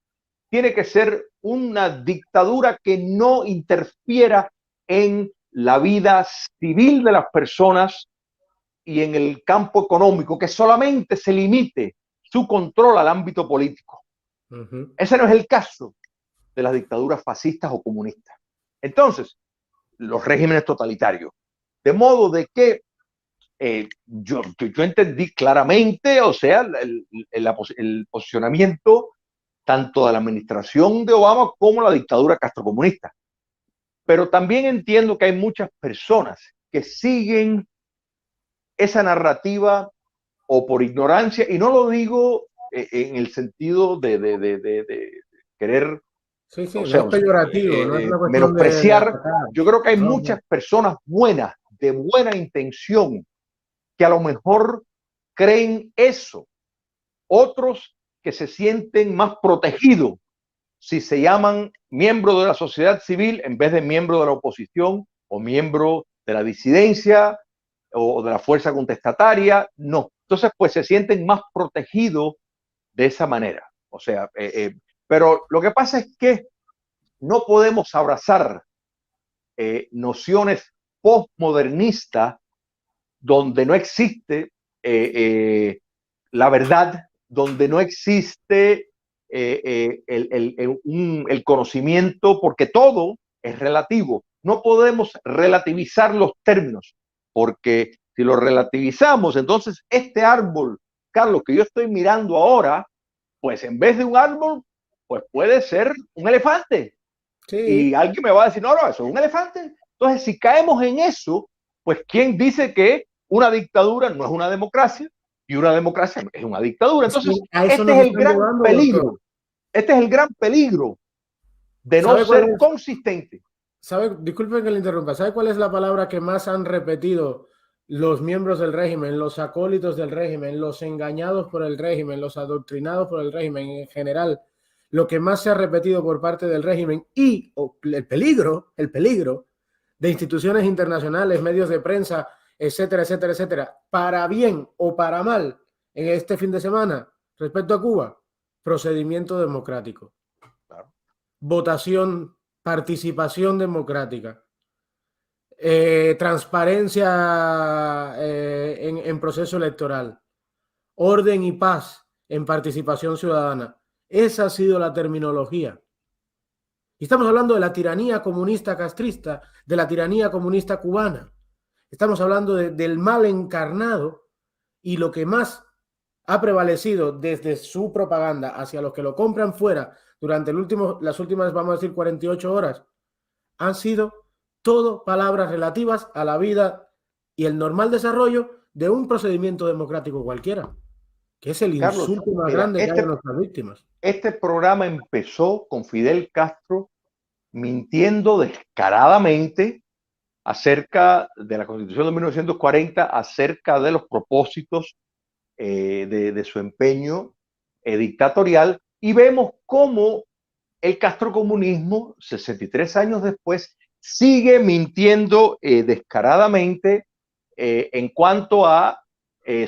tiene que ser una dictadura que no interfiera en la vida civil de las personas y en el campo económico, que solamente se limite su control al ámbito político. Ese no es el caso de las dictaduras fascistas o comunistas. Entonces, los regímenes totalitarios. De modo de que yo entendí claramente, o sea, el posicionamiento tanto de la administración de Obama como la dictadura castrocomunista. Pero también entiendo que hay muchas personas que siguen esa narrativa o por ignorancia, y no lo digo en el sentido de querer, Sí, sí, o no sea, es peyorativo, no es una cuestión de menospreciar. atacar. Yo creo que hay No, muchas no. personas buenas, de buena intención, que a lo mejor creen eso. Otros que se sienten más protegidos si se llaman miembros de la sociedad civil en vez de miembros de la oposición o miembros de la disidencia o de la fuerza contestataria. No. Entonces, pues se sienten más protegidos de esa manera. O sea, pero lo que pasa es que no podemos abrazar nociones postmodernistas donde no existe la verdad, donde no existe el conocimiento, porque todo es relativo. No podemos relativizar los términos, porque si lo relativizamos, entonces este árbol, Carlos, que yo estoy mirando ahora, pues en vez de un árbol, pues puede ser un elefante. Y Sí, alguien me va a decir, no, no, eso es un elefante. Entonces, si caemos en eso, pues ¿quién dice que una dictadura no es una democracia y una democracia es una dictadura? es que Entonces, a eso este nos es el están gran llevando, doctor. peligro. Este es el gran peligro de no ¿Sabe cuál ser es? consistente. Disculpen que le interrumpa. ¿Sabe cuál es la palabra que más han repetido los miembros del régimen, los acólitos del régimen, los engañados por el régimen, los adoctrinados por el régimen en general? Lo que más se ha repetido por parte del régimen y el peligro de instituciones internacionales, medios de prensa, etcétera, etcétera, etcétera, para bien o para mal en este fin de semana respecto a Cuba, procedimiento democrático, Claro. votación, participación democrática, transparencia en proceso electoral, orden y paz en participación ciudadana. Esa ha sido la terminología. Y estamos hablando de la tiranía comunista castrista, de la tiranía comunista cubana. Estamos hablando del mal encarnado, y lo que más ha prevalecido desde su propaganda hacia los que lo compran fuera durante las últimas, vamos a decir, 48 horas, han sido todo palabras relativas a la vida y el normal desarrollo de un procedimiento democrático cualquiera, que es el Carlos, insulto más mira, grande que hay a nuestras víctimas. este programa empezó con Fidel Castro mintiendo descaradamente acerca de la Constitución de 1940, acerca de los propósitos de su empeño dictatorial, y vemos cómo el castrocomunismo, 63 años después, sigue mintiendo descaradamente en cuanto a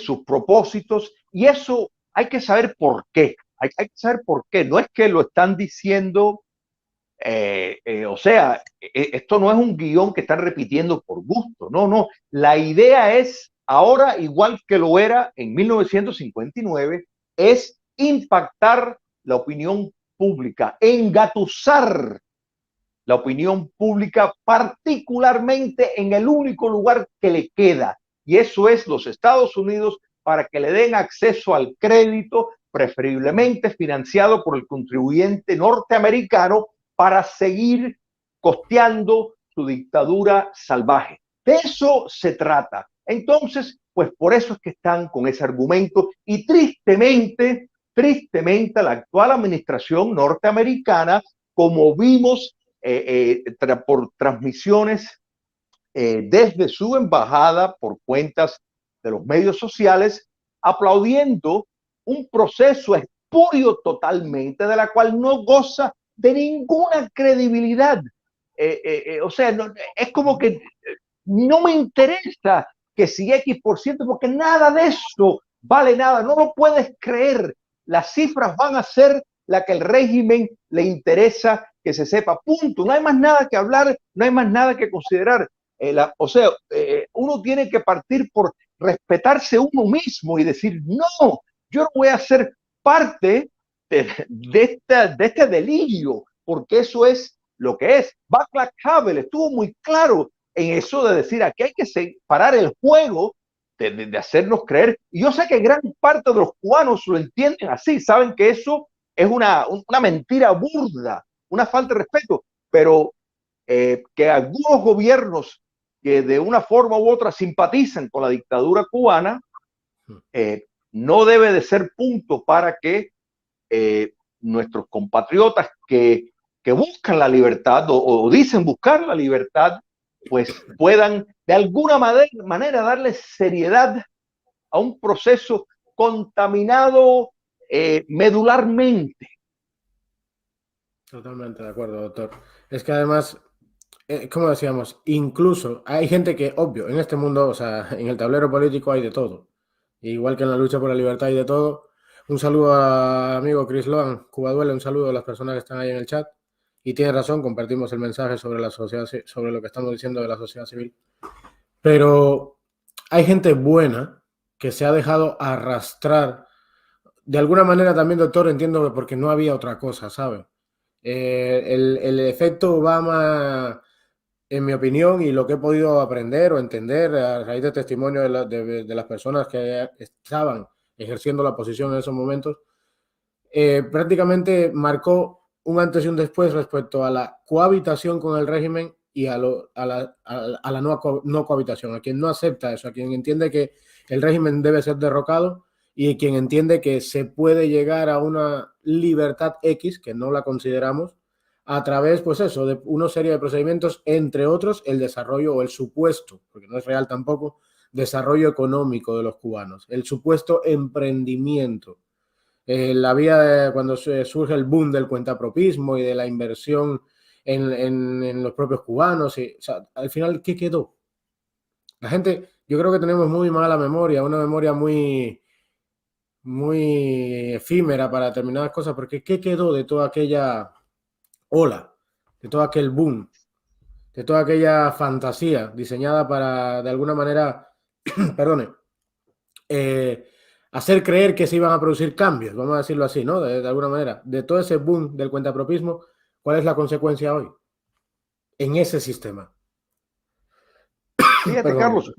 sus propósitos, y eso hay que saber por qué. Hay que saber por qué. No es que lo están diciendo, o sea, esto no es un guión que están repitiendo por gusto, no, no. La idea es, ahora igual que lo era en 1959, es impactar la opinión pública, engatusar la opinión pública, particularmente en el único lugar que le queda, y eso es los Estados Unidos, para que le den acceso al crédito, preferiblemente financiado por el contribuyente norteamericano, para seguir costeando su dictadura salvaje. De eso se trata. Entonces, pues por eso es que están con ese argumento, y tristemente, tristemente la actual administración norteamericana, como vimos por transmisiones desde su embajada, por cuentas de los medios sociales, aplaudiendo un proceso espurio totalmente, de la cual no goza de ninguna credibilidad. O sea, no, es como que no me interesa que si X%, porque nada de eso vale nada, no lo puedes creer. Las cifras van a ser la que el régimen le interesa que se sepa, punto. No hay más nada que hablar, no hay más nada que considerar. O sea, uno tiene que partir por respetarse uno mismo y decir, no, yo no voy a ser parte de este delirio, porque eso es lo que es. Václav Havel estuvo muy claro en eso de decir, aquí hay que parar el juego de hacernos creer. Y yo sé que gran parte de los cubanos lo entienden así, saben que eso es una mentira burda, una falta de respeto, pero que algunos gobiernos que de una forma u otra simpatizan con la dictadura cubana, no debe de ser punto para que nuestros compatriotas que buscan la libertad o dicen buscar la libertad, pues puedan de alguna manera darle seriedad a un proceso contaminado medularmente. Totalmente de acuerdo, doctor. Es que además, como decíamos, incluso hay gente que, obvio, en este mundo, o sea, en el tablero político hay de todo. Igual que en la lucha por la libertad hay de todo. Un saludo a amigo Chris Loan, Cuba Duele, un saludo a las personas que están ahí en el chat. Y tiene razón, compartimos el mensaje sobre la sociedad, sobre lo que estamos diciendo de la sociedad civil. Pero hay gente buena que se ha dejado arrastrar. De alguna manera también, doctor, entiendo que porque no había otra cosa, ¿sabe? El efecto Obama, en mi opinión, y lo que he podido aprender o entender a raíz de testimonio de las personas que estaban ejerciendo la posición en esos momentos, prácticamente marcó un antes y un después respecto a la cohabitación con el régimen y a la no cohabitación, a quien no acepta eso, a quien entiende que el régimen debe ser derrocado y quien entiende que se puede llegar a una libertad X, que no la consideramos, a través, pues eso, de una serie de procedimientos, entre otros, el desarrollo o el supuesto, porque no es real tampoco, desarrollo económico de los cubanos, el supuesto emprendimiento. La vía cuando surge el boom del cuentapropismo y de la inversión en los propios cubanos. O sea, al final, ¿qué quedó? La gente, yo creo que tenemos muy mala memoria, una memoria muy efímera para determinadas cosas, porque ¿qué quedó de toda aquella ola, de todo aquel boom, de toda aquella fantasía diseñada para, de alguna manera, perdone, hacer creer que se iban a producir cambios, vamos a decirlo así, ¿no? De alguna manera. De todo ese boom del cuentapropismo, ¿cuál es la consecuencia hoy? En ese sistema. Fíjate, Perdón. Carlos,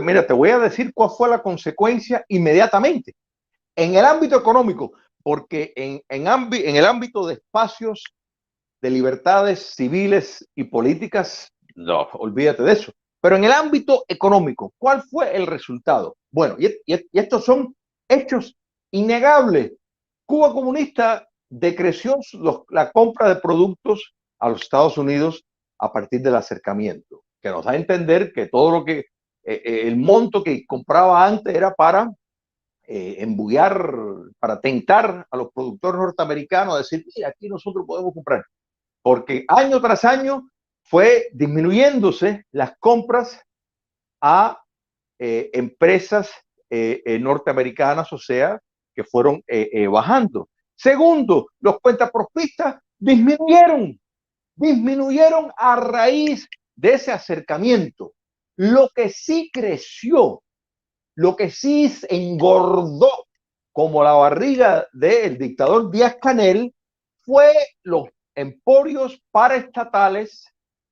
mira, te voy a decir cuál fue la consecuencia inmediatamente. En el ámbito económico, porque en el ámbito de espacios de libertades civiles y políticas, no, olvídate de eso. Pero en el ámbito económico, ¿cuál fue el resultado? Bueno, y estos son hechos innegables. Cuba comunista decreció la compra de productos a los Estados Unidos a partir del acercamiento, que nos da a entender que todo lo que el monto que compraba antes era para embullar, para tentar a los productores norteamericanos a decir, mira, aquí nosotros podemos comprar. Porque año tras año fue disminuyéndose las compras a empresas norteamericanas, o sea, que fueron bajando. Segundo, los cuentapropistas disminuyeron a raíz de ese acercamiento. Lo que sí creció, lo que sí engordó como la barriga del dictador Díaz-Canel fue los emporios paraestatales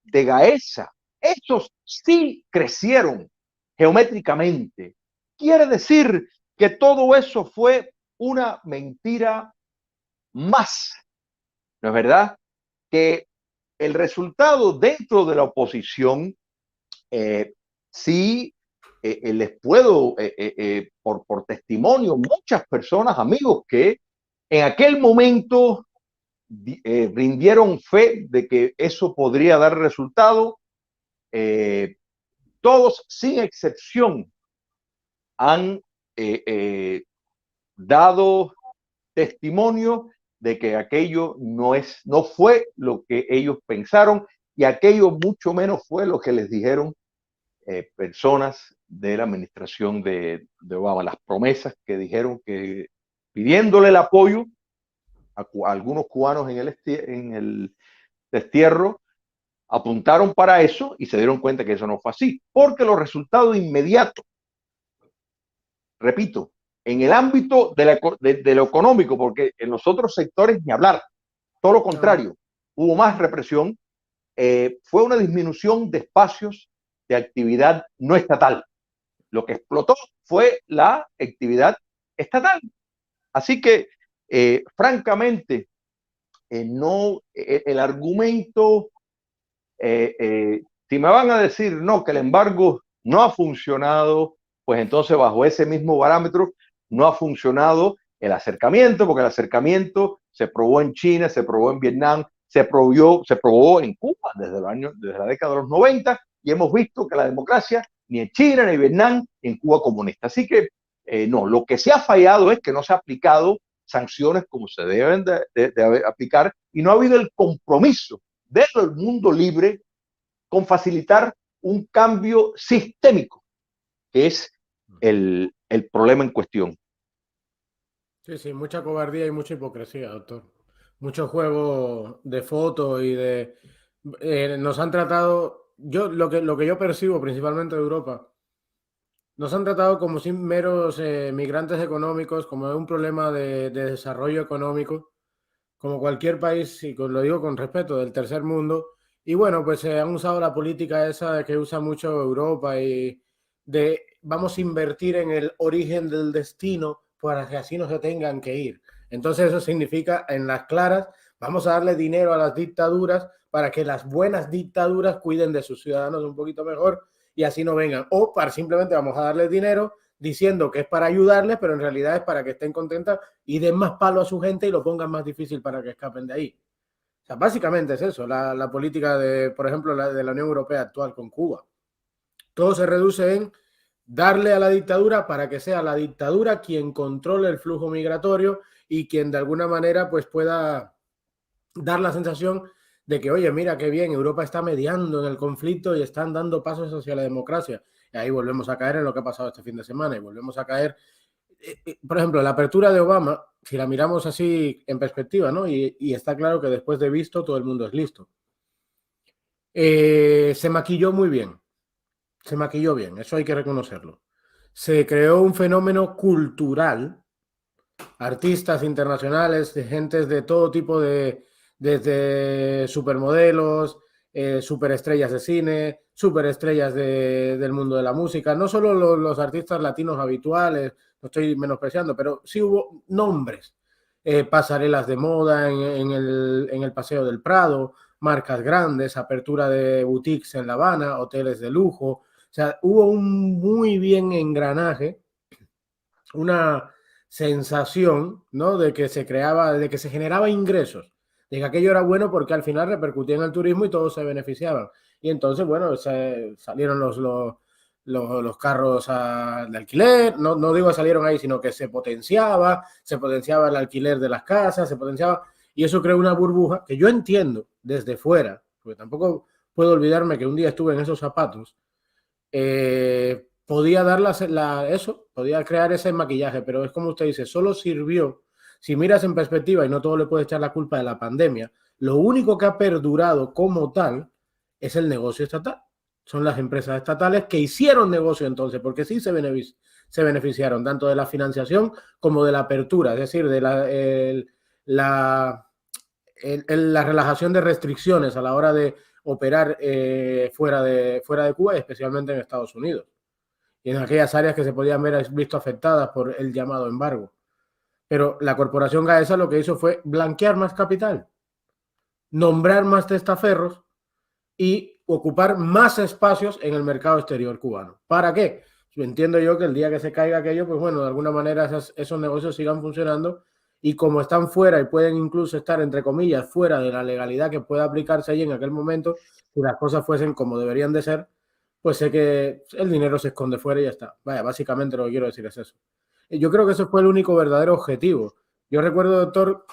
de Gaesa. Estos sí crecieron geométricamente. Quiere decir que todo eso fue una mentira más, ¿no es verdad? Que el resultado dentro de la oposición sí les puedo, por testimonio, muchas personas, amigos, que en aquel momento rindieron fe de que eso podría dar resultado. Todos, sin excepción, han dado testimonio de que aquello no fue lo que ellos pensaron y aquello mucho menos fue lo que les dijeron personas de la administración de Obama. Las promesas que dijeron que pidiéndole el apoyo a algunos cubanos en el destierro, apuntaron para eso y se dieron cuenta que eso no fue así, porque los resultados inmediatos, repito, en el ámbito de lo económico, porque en los otros sectores ni hablar, todo lo contrario, hubo más represión, fue una disminución de espacios de actividad no estatal. Lo que explotó fue la actividad estatal. Así que, francamente, no, el argumento, si me van a decir no, que el embargo no ha funcionado, pues entonces bajo ese mismo parámetro no ha funcionado el acercamiento, porque el acercamiento se probó en China, se probó en Vietnam, se probó en Cuba desde la década de los 90, y hemos visto que la democracia ni en China, ni en Vietnam, ni en Cuba comunista. Así que no, lo que se ha fallado es que no se ha aplicado sanciones como se deben de aplicar, y no ha habido el compromiso del mundo libre con facilitar un cambio sistémico, que es el problema en cuestión. Sí, sí, mucha cobardía y mucha hipocresía, doctor. Mucho juego de fotos y de... nos han tratado, lo que yo percibo principalmente de Europa, nos han tratado como si meros migrantes económicos, como un problema de desarrollo económico, como cualquier país, y lo digo con respeto, del tercer mundo. Y bueno, pues se han usado la política esa que usa mucho Europa y de vamos a invertir en el origen del destino para que así no se tengan que ir. Entonces eso significa, en las claras, vamos a darle dinero a las dictaduras para que las buenas dictaduras cuiden de sus ciudadanos un poquito mejor y así no vengan. O para simplemente vamos a darles dinero diciendo que es para ayudarles, pero en realidad es para que estén contentas y den más palo a su gente y lo pongan más difícil para que escapen de ahí. O sea, básicamente es eso, la política de, por ejemplo, de la Unión Europea actual con Cuba. Todo se reduce en darle a la dictadura para que sea la dictadura quien controle el flujo migratorio y quien de alguna manera pues pueda dar la sensación de que, oye, mira qué bien, Europa está mediando en el conflicto y están dando pasos hacia la democracia. Y ahí volvemos a caer en lo que ha pasado este fin de semana y volvemos a caer, por ejemplo, la apertura de Obama, si la miramos así en perspectiva, ¿no? Y está claro que después de visto todo el mundo es listo. Se maquilló muy bien, se maquilló bien, eso hay que reconocerlo. Se creó un fenómeno cultural, artistas internacionales, de gentes de todo tipo desde supermodelos, superestrellas de cine, superestrellas del mundo de la música, no solo los artistas latinos habituales, no estoy menospreciando, pero sí hubo nombres, pasarelas de moda en el Paseo del Prado, marcas grandes, apertura de boutiques en La Habana, hoteles de lujo, o sea, hubo un muy bien engranaje, una sensación, ¿no? De que se creaba, de que se generaba ingresos, de que aquello era bueno porque al final repercutía en el turismo y todos se beneficiaban. Y entonces, bueno, salieron los carros de alquiler, no digo salieron ahí, sino que se potenciaba el alquiler de las casas, se potenciaba, y eso creó una burbuja que yo entiendo desde fuera, porque tampoco puedo olvidarme que un día estuve en esos zapatos, podía dar eso, podía crear ese maquillaje, pero es como usted dice, solo sirvió, si miras en perspectiva y no todo le puede echar la culpa de la pandemia, lo único que ha perdurado como tal es el negocio estatal. Son las empresas estatales que hicieron negocio entonces, porque sí se beneficiaron tanto de la financiación como de la apertura, es decir, de la relajación de restricciones a la hora de operar fuera de Cuba y especialmente en Estados Unidos y en aquellas áreas que se podían ver visto afectadas por el llamado embargo. Pero la corporación Gaesa lo que hizo fue blanquear más capital, nombrar más testaferros y ocupar más espacios en el mercado exterior cubano. ¿Para qué? Entiendo yo que el día que se caiga aquello, pues bueno, de alguna manera esos negocios sigan funcionando y como están fuera y pueden incluso estar, entre comillas, fuera de la legalidad que pueda aplicarse allí en aquel momento, si las cosas fuesen como deberían de ser, pues sé que el dinero se esconde fuera y ya está. Vaya, básicamente lo que quiero decir es eso. Yo creo que eso fue el único verdadero objetivo. Yo recuerdo, doctor,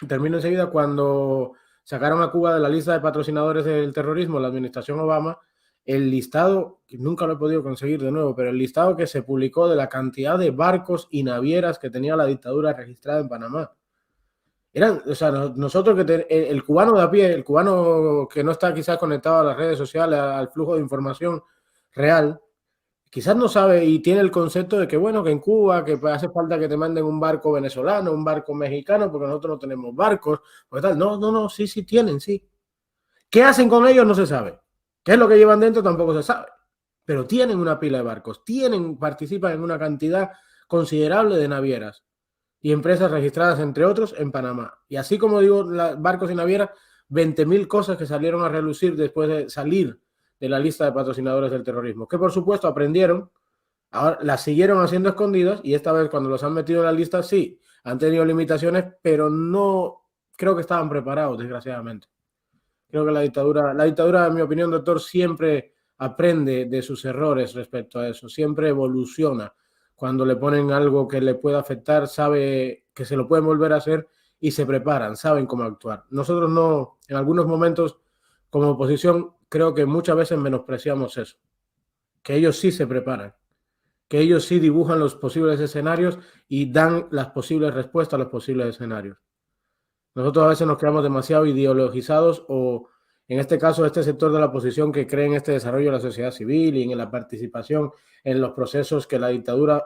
termino enseguida, cuando sacaron a Cuba de la lista de patrocinadores del terrorismo, la administración Obama, el listado, que nunca lo he podido conseguir de nuevo, pero el listado que se publicó de la cantidad de barcos y navieras que tenía la dictadura registrada en Panamá. O sea, nosotros el cubano de a pie, el cubano que no está quizás conectado a las redes sociales, al flujo de información real, quizás no sabe y tiene el concepto de que, bueno, que en Cuba, que hace falta que te manden un barco venezolano, un barco mexicano, porque nosotros no tenemos barcos, pues tal. No, sí tienen, sí. ¿Qué hacen con ellos? No se sabe. ¿Qué es lo que llevan dentro? Tampoco se sabe. pero tienen una pila de barcos, participan en una cantidad considerable de navieras y empresas registradas, entre otros, en Panamá. Y así como digo, barcos y navieras, 20.000 cosas que salieron a relucir después de salir de la lista de patrocinadores del terrorismo, que por supuesto aprendieron, ahora las siguieron haciendo escondidas y esta vez cuando los han metido en la lista, sí, han tenido limitaciones, pero no creo que estaban preparados, desgraciadamente. Creo que la dictadura, en mi opinión, doctor, siempre aprende de sus errores respecto a eso, siempre evoluciona. Cuando le ponen algo que le pueda afectar, sabe que se lo pueden volver a hacer y se preparan, saben cómo actuar. Nosotros no, en algunos momentos, como oposición, creo que muchas veces menospreciamos eso, que ellos sí se preparan, que ellos sí dibujan los posibles escenarios y dan las posibles respuestas a los posibles escenarios. Nosotros a veces nos quedamos demasiado ideologizados o, en este caso, este sector de la oposición que cree en este desarrollo de la sociedad civil y en la participación en los procesos que la dictadura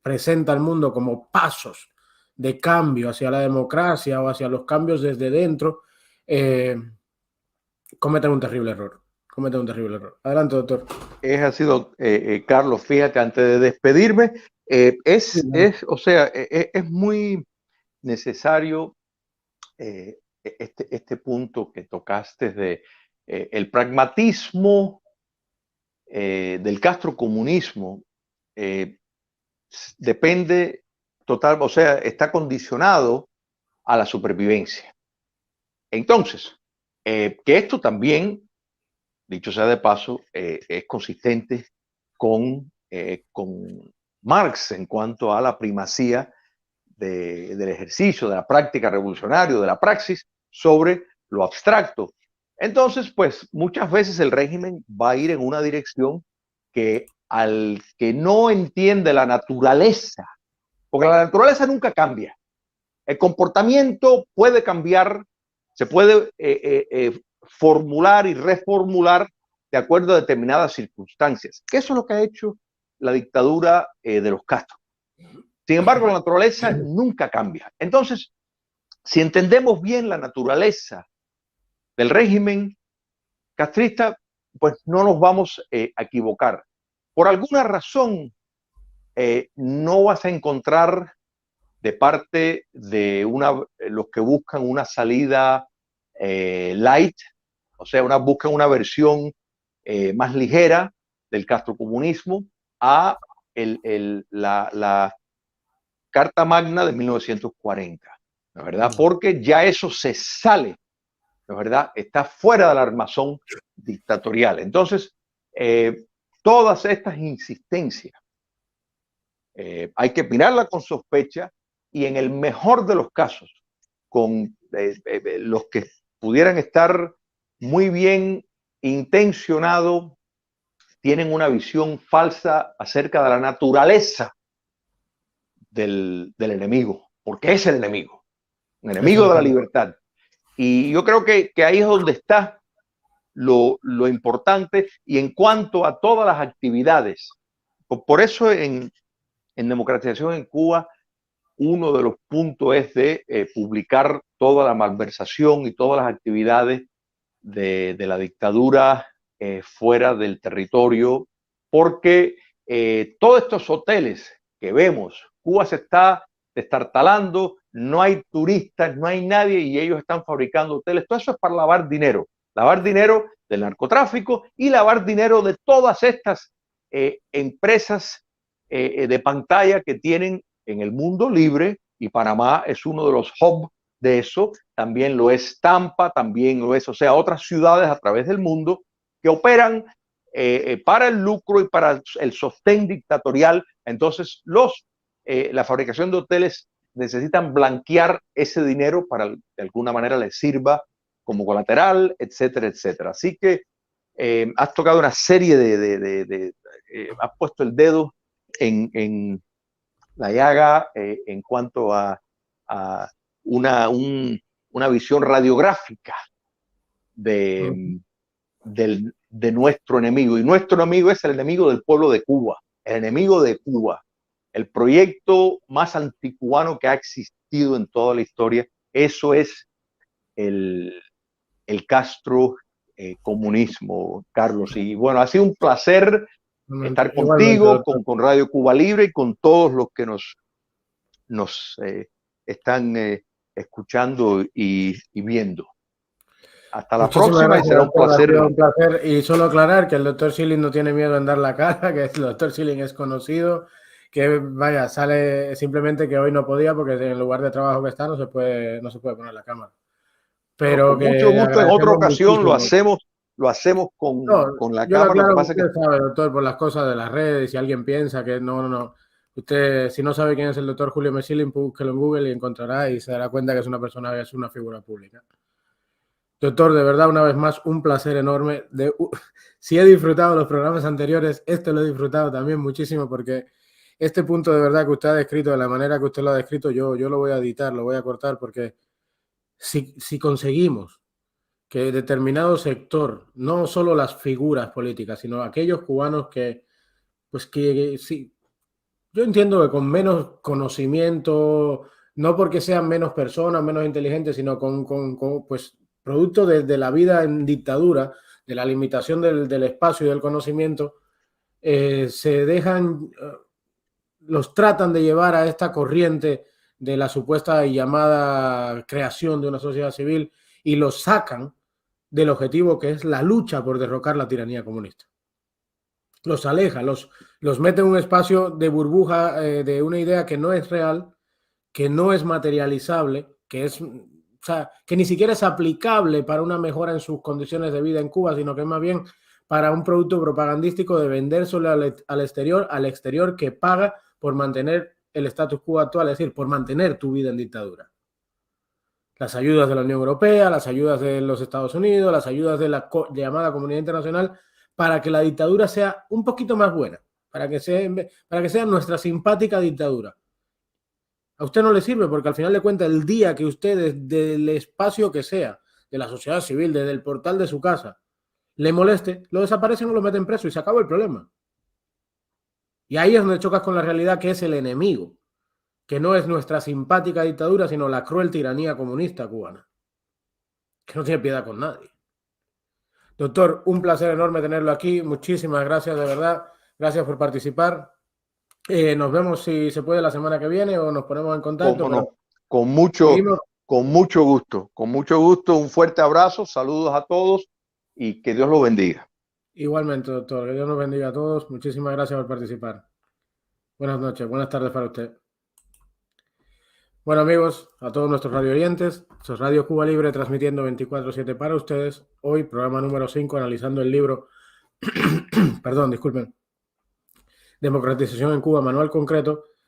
presenta al mundo como pasos de cambio hacia la democracia o hacia los cambios desde dentro, cometen un terrible error. Cometen un terrible error. Adelante, doctor. Es así, Carlos, fíjate, antes de despedirme, o sea, es muy necesario este punto que tocaste de el pragmatismo del castrocomunismo depende total, o sea, está condicionado a la supervivencia. Entonces, que esto también, dicho sea de paso, es consistente con Marx en cuanto a la primacía del ejercicio, de la práctica revolucionaria, de la praxis sobre lo abstracto. Entonces, pues muchas veces el régimen va a ir en una dirección que al que no entiende la naturaleza, porque la naturaleza nunca cambia, el comportamiento puede cambiar, se puede formular y reformular de acuerdo a determinadas circunstancias, que eso es lo que ha hecho la dictadura de los Castro. Sin embargo, la naturaleza nunca cambia. Entonces, si entendemos bien la naturaleza del régimen castrista, pues no nos vamos a equivocar. Por alguna razón, no vas a encontrar de parte de los que buscan una salida light, o sea, buscan una versión más ligera del castrocomunismo a la Carta Magna de 1940, ¿no es verdad? Porque ya eso se sale, ¿no es verdad? Está fuera del armazón dictatorial. Entonces, todas estas insistencias hay que mirarla con sospecha y en el mejor de los casos, con los que pudieran estar muy bien intencionados, tienen una visión falsa acerca de la naturaleza del enemigo, porque es el enemigo, un enemigo de la libertad. Y yo creo que ahí es donde está lo importante. Y en cuanto a todas las actividades, por eso en Democratización en Cuba, uno de los puntos es de publicar toda la malversación y todas las actividades de la dictadura fuera del territorio, porque todos estos hoteles que vemos, Cuba se está destartalando, no hay turistas, no hay nadie y ellos están fabricando hoteles. Todo eso es para lavar dinero del narcotráfico y lavar dinero de todas estas empresas de pantalla que tienen en el mundo libre, y Panamá es uno de los hubs de eso. También lo es Tampa, también lo es, o sea, otras ciudades a través del mundo que operan para el lucro y para el sostén dictatorial. Entonces, la fabricación de hoteles necesitan blanquear ese dinero para de alguna manera les sirva como colateral, etcétera, etcétera. Así que has tocado una serie has puesto el dedo en la llaga en cuanto a una visión radiográfica de nuestro enemigo. Y nuestro enemigo es el enemigo del pueblo de Cuba, el enemigo de Cuba, el proyecto más anticubano que ha existido en toda la historia. Eso es el Castro comunismo, Carlos. Y bueno, ha sido un placer estar Igualmente, contigo, con Radio Cuba Libre y con todos los que nos están escuchando y viendo. Hasta la Muchísimas próxima y gracias, será un doctor. Ha placer. sido un placer. Y solo aclarar que el doctor Schilling no tiene miedo en dar la cara, que el doctor Schilling es conocido, que vaya, sale simplemente que hoy no podía porque en el lugar de trabajo que está no se puede poner la cámara. Pero Con mucho que gusto, en otra agradecemos ocasión muchísimo. lo hacemos No, con la yo lo cámara. Lo que aclaro que pasa es que usted sabe, doctor, por las cosas de las redes, si alguien piensa que no. Usted, si no sabe quién es el doctor Julio M. Schilling, búsquelo en Google y encontrará y se dará cuenta que es una persona, es una figura pública. Doctor, de verdad, una vez más, un placer enorme. Si he disfrutado los programas anteriores, este lo he disfrutado también muchísimo porque este punto de verdad que usted ha descrito, de la manera que usted lo ha descrito, yo lo voy a editar, lo voy a cortar porque si conseguimos que determinado sector, no solo las figuras políticas, sino aquellos cubanos que sí, yo entiendo que con menos conocimiento, no porque sean menos personas, menos inteligentes, sino pues, producto de la vida en dictadura, de la limitación del espacio y del conocimiento, se dejan, los tratan de llevar a esta corriente de la supuesta y llamada creación de una sociedad civil y los sacan del objetivo que es la lucha por derrocar la tiranía comunista. Los aleja, los mete en un espacio de burbuja de una idea que no es real, que no es materializable, o sea, que ni siquiera es aplicable para una mejora en sus condiciones de vida en Cuba, sino que es más bien para un producto propagandístico de vendérselo al exterior que paga por mantener el status quo actual, es decir, por mantener tu vida en dictadura. Las ayudas de la Unión Europea, las ayudas de los Estados Unidos, las ayudas de la llamada comunidad internacional, para que la dictadura sea un poquito más buena, para que sea nuestra simpática dictadura. A usted no le sirve porque al final de cuentas el día que usted desde el espacio que sea, de la sociedad civil, desde el portal de su casa, le moleste, lo desaparecen o lo meten preso y se acabó el problema. Y ahí es donde chocas con la realidad que es el enemigo, que no es nuestra simpática dictadura, sino la cruel tiranía comunista cubana, que no tiene piedad con nadie. Doctor, un placer enorme tenerlo aquí. Muchísimas gracias, de verdad. Gracias por participar. Nos vemos si se puede la semana que viene o nos ponemos en contacto. cómo no, Seguimos. con mucho gusto. Un fuerte abrazo, saludos a todos y que Dios los bendiga. Igualmente, doctor. Que Dios nos bendiga a todos. Muchísimas gracias por participar. Buenas noches, buenas tardes para usted. Bueno, amigos, a todos nuestros radio oyentes, esto es Radio Cuba Libre transmitiendo 24/7 para ustedes. Hoy, programa número 5, analizando el libro, perdón, disculpen, Democratización en Cuba, Manual Concreto,